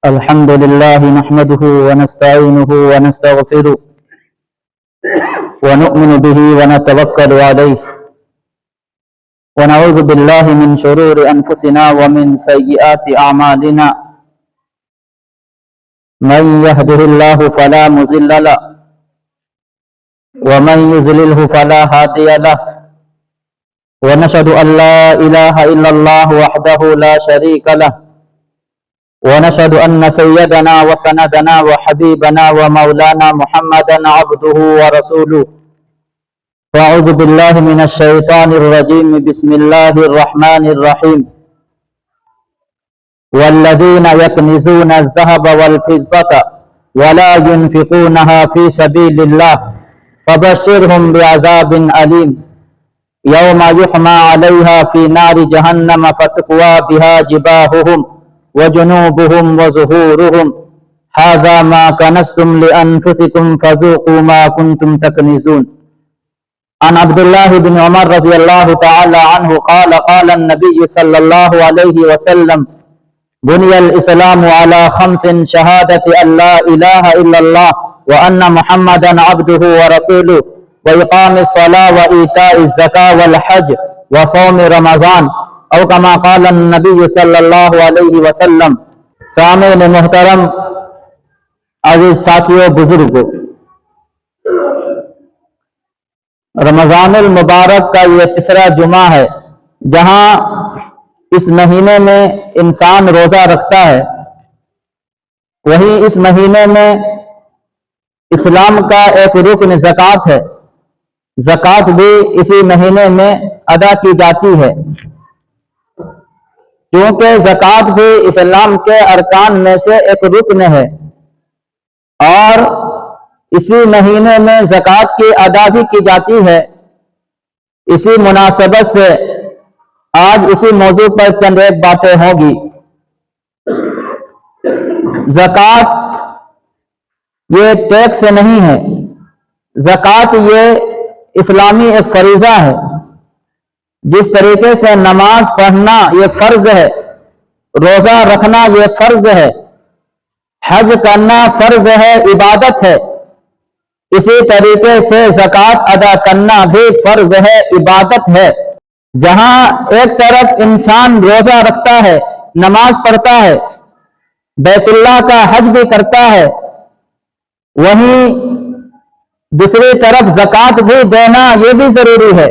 الحمد لله نحمده ونستعينه ونستغفره ونؤمن به ونتوكل عليه ونعوذ بالله من شرور أنفسنا ومن سيئات أعمالنا من يهده الله فلا مضل له ومن يضلله فلا هادي له ونشهد أن لا إله إلا الله وحده لا شريك له ونشهد أن سيدنا وسندنا وحبيبنا ومولانا محمدا عبده ورسوله فأعوذ بالله من الشيطان الرجيم بسم الله الرحمن الرحيم والذين يكنزون الذهب والفضة ولا ينفقونها في سبيل الله فبشرهم بعذاب أليم يوم يحمى عليها في نار جهنم فتقوى بها جباههم وجنوبهم وظهورهم هذا ما كنزتم لأنفسكم فذوقوا ما كنتم تكنزون. عن عبد الله بن عمر رضي الله تعالى عنه قال قال النبي صلى الله عليه وسلم بني الإسلام على خمس شهادة أن لا إله إلا الله وأن محمدا عبده ورسوله وإقام الصلاة وإيتاء الزكاة والحج وصوم رمضان او کما قال النبی صلی اللہ علیہ وسلم. سامعین محترم، عزیز ساتھیوں، بزرگوں، رمضان المبارک کا یہ تیسرا جمعہ ہے جہاں اس مہینے میں انسان روزہ رکھتا ہے. وہیں اس مہینے میں اسلام کا ایک رکن زکوٰۃ ہے. زکوٰۃ بھی اسی مہینے میں ادا کی جاتی ہے کیونکہ زکوٰۃ بھی اسلام کے ارکان میں سے ایک رکن ہے اور اسی مہینے میں زکوٰۃ کی ادائیگی کی جاتی ہے. اسی مناسبت سے آج اسی موضوع پر چند ایک باتیں ہوں گی. زکوٰۃ یہ ٹیکس نہیں ہے. زکوٰۃ یہ اسلامی ایک فریضہ ہے. جس طریقے سے نماز پڑھنا یہ فرض ہے، روزہ رکھنا یہ فرض ہے، حج کرنا فرض ہے، عبادت ہے، اسی طریقے سے زکوٰۃ ادا کرنا بھی فرض ہے، عبادت ہے. جہاں ایک طرف انسان روزہ رکھتا ہے، نماز پڑھتا ہے، بیت اللہ کا حج بھی کرتا ہے، وہیں دوسری طرف زکوٰۃ بھی دینا یہ بھی ضروری ہے.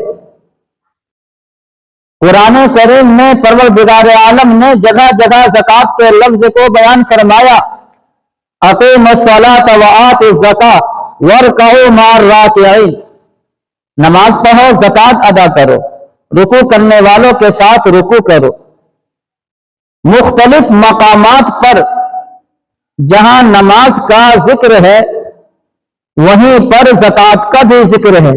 قرآن کریم میں پروردگار عالم نے جگہ جگہ زکوٰۃ کے لفظ کو بیان فرمایا. اقیموا الصلاۃ وآتوا الزکاۃ وارکعوا مع الراکعین. نماز پڑھو، زکوٰۃ ادا کرو، رکوع کرنے والوں کے ساتھ رکوع کرو. مختلف مقامات پر جہاں نماز کا ذکر ہے وہیں پر زکوٰۃ کا بھی ذکر ہے.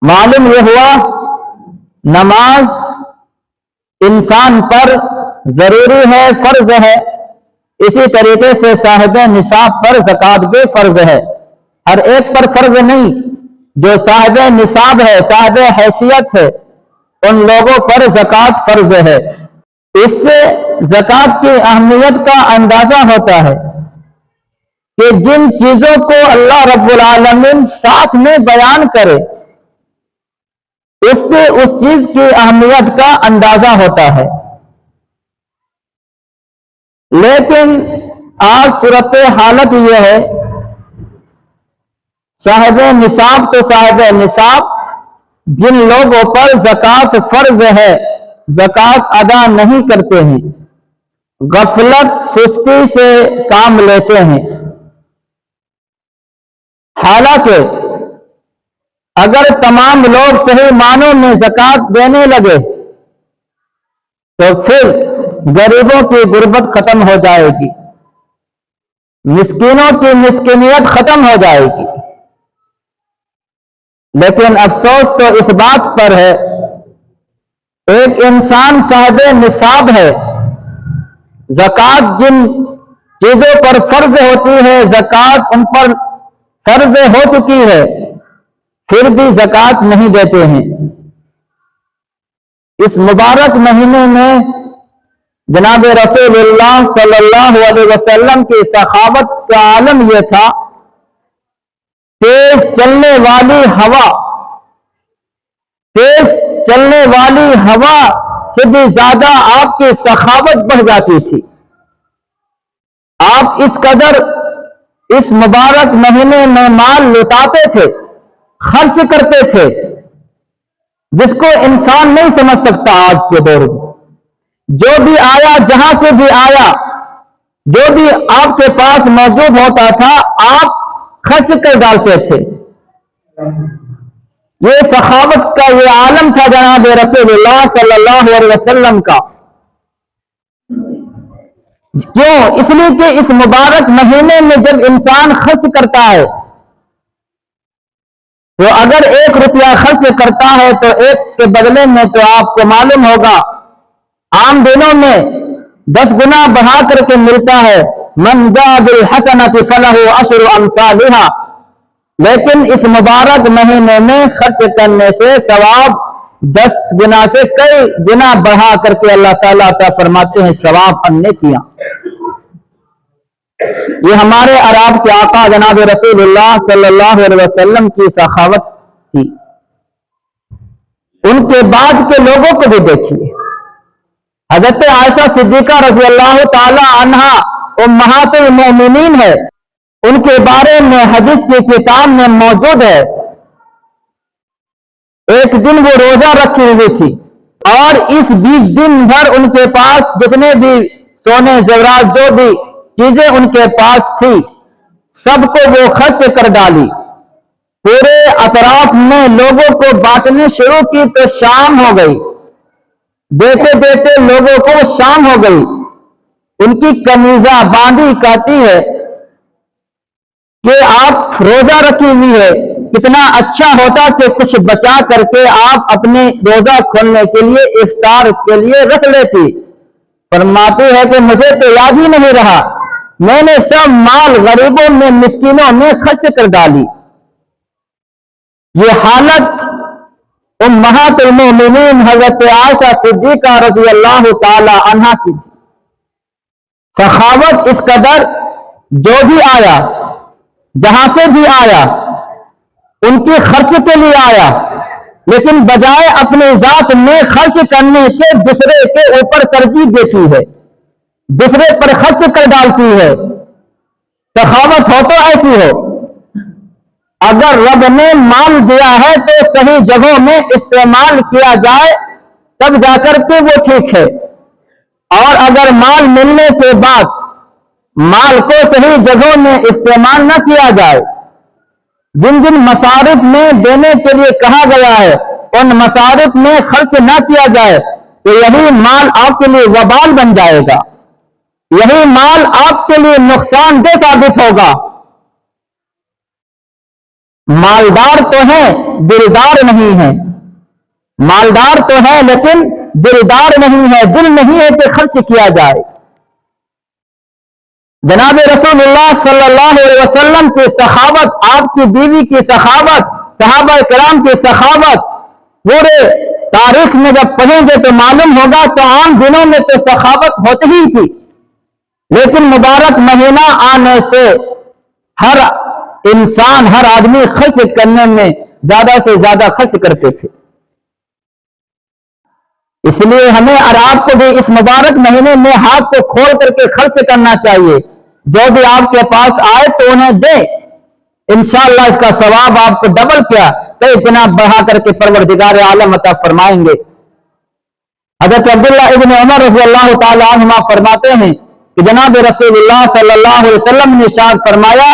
معلوم یہ ہوا نماز انسان پر ضروری ہے، فرض ہے. اسی طریقے سے صاحب نصاب پر زکوٰۃ بھی فرض ہے. ہر ایک پر فرض نہیں، جو صاحب نصاب ہے، صاحب حیثیت ہے، ان لوگوں پر زکوٰۃ فرض ہے. اس سے زکوٰۃ کی اہمیت کا اندازہ ہوتا ہے کہ جن چیزوں کو اللہ رب العالمین ساتھ میں بیان کرے اس سے اس چیز کی اہمیت کا اندازہ ہوتا ہے. لیکن آج صورت حالت یہ ہے صاحب نصاب تو صاحب نصاب، جن لوگوں پر زکوٰۃ فرض ہے زکوٰۃ ادا نہیں کرتے ہیں، غفلت سستی سے کام لیتے ہیں. حالانکہ اگر تمام لوگ صحیح معنوں میں زکوٰۃ دینے لگے تو پھر غریبوں کی غربت ختم ہو جائے گی، مسکینوں کی مسکینیت ختم ہو جائے گی. لیکن افسوس تو اس بات پر ہے ایک انسان صاحب نصاب ہے، زکوٰۃ جن چیزوں پر فرض ہوتی ہے زکوٰۃ ان پر فرض ہو چکی ہے، پھر بھی زکوٰۃ نہیں دیتے ہیں. اس مبارک مہینے میں جناب رسول اللہ صلی اللہ علیہ وسلم کی سخاوت کا عالم یہ تھا، تیز چلنے والی ہوا سے بھی زیادہ آپ کی سخاوت بڑھ جاتی تھی۔ آپ اس قدر اس مبارک مہینے میں مال لٹاتے تھے، خرچ کرتے تھے، جس کو انسان نہیں سمجھ سکتا آج کے دور میں۔ جو بھی آیا، جہاں سے بھی آیا، جو بھی آپ کے پاس موجود ہوتا تھا، آپ خرچ کر ڈالتے تھے۔ یہ سخاوت کا یہ عالم تھا جناب رسول اللہ صلی اللہ علیہ وسلم کا۔ کیوں؟ اس لیے کہ اس مبارک مہینے میں جب انسان خرچ کرتا ہے تو اگر 1 روپیہ خرچ کرتا ہے تو 1 کے بدلے میں تو آپ کو معلوم ہوگا عام دنوں میں 10 گنا بڑھا کر کے ملتا ہے، من جاء بالحسنۃ فلہ عشر امثالھا۔ لیکن اس مبارک مہینے میں خرچ کرنے سے ثواب 10 گنا سے کئی گنا بڑھا کر کے اللہ تعالیٰ عطا فرماتے ہیں ثواب اور نیکیاں۔ یہ ہمارے عرب کے آقا جناب رسول اللہ صلی اللہ علیہ وسلم کی سخاوت تھی۔ ان کے بعد کے لوگوں کو بھی دیکھیے، حضرت عائشہ صدیقہ رضی اللہ تعالی عنہا امہات المؤمنین ہے، ان کے بارے میں حدیث کی کتاب میں موجود ہے۔ ایک دن وہ روزہ رکھی ہوئی تھی اور اس 20 دن بھر ان کے پاس جتنے بھی سونے زیورات جو بھی چیزیں ان کے پاس تھی سب کو وہ خرچ کر ڈالی۔ پورے اطراف میں لوگوں کو بانٹنے شروع کی تو شام ہو گئی، دیتے دیتے لوگوں کو شام ہو گئی۔ ان کی کنیزہ باندھی کہتی ہے کہ آپ روزہ رکھی ہوئی ہے، کتنا اچھا ہوتا کہ کچھ بچا کر کے آپ اپنے روزہ کھولنے کے لیے افطار کے لیے رکھ لیتی۔ فرماتی ہے کہ مجھے تو یاد ہی نہیں رہا، میں نے سب مال غریبوں میں مسکینوں میں خرچ کر ڈالی۔ یہ حالت امہات المؤمنین حضرت عائشہ صدیقہ رضی اللہ تعالی عنہا کی۔ سخاوت اس قدر، جو بھی آیا، جہاں سے بھی آیا، ان کی خرچ کے لیے آیا، لیکن بجائے اپنی ذات میں خرچ کرنے کے دوسرے کے اوپر ترجیح دیتی ہے، دوسرے پر خرچ کر ڈالتی ہے۔ سخاوت ہو تو ایسی ہو، اگر رب نے مال دیا ہے تو صحیح جگہوں میں استعمال کیا جائے تب جا کر کے وہ ٹھیک ہے، اور اگر مال ملنے کے بعد مال کو صحیح جگہوں میں استعمال نہ کیا جائے، جن جن مصارف میں دینے کے لیے کہا گیا ہے ان مصارف میں خرچ نہ کیا جائے تو یہی مال آپ کے لیے وبال بن جائے گا، یہی مال آپ کے لیے نقصان دہ ثابت ہوگا۔ مالدار تو ہیں دلدار نہیں ہے، مالدار تو ہے لیکن دلدار نہیں ہے، دل نہیں ہے کہ خرچ کیا جائے۔ جناب رسول اللہ صلی اللہ علیہ وسلم کی سخاوت، آپ کی بیوی کی سخاوت، صحابہ کرام کی سخاوت پورے تاریخ میں جب پڑھیں گے تو معلوم ہوگا تو عام دنوں میں تو سخاوت ہوتی ہی تھی، لیکن مبارک مہینہ آنے سے ہر انسان، ہر آدمی خرچ کرنے میں زیادہ سے زیادہ خرچ کرتے تھے۔ اس لیے ہمیں اور آپ کو بھی اس مبارک مہینے میں ہاتھ کو کھول کر کے خرچ کرنا چاہیے، جو بھی آپ کے پاس آئے تو انہیں دیں، انشاءاللہ اس کا ثواب آپ کو ڈبل کیا کئی گنا بڑھا کر کے پروردگار عالم عطا فرمائیں گے۔ حضرت عبداللہ ابن عمر رضی اللہ تعالی عنہما فرماتے ہیں کہ جناب رسول اللہ صلی اللہ علیہ وسلم نے ارشاد فرمایا،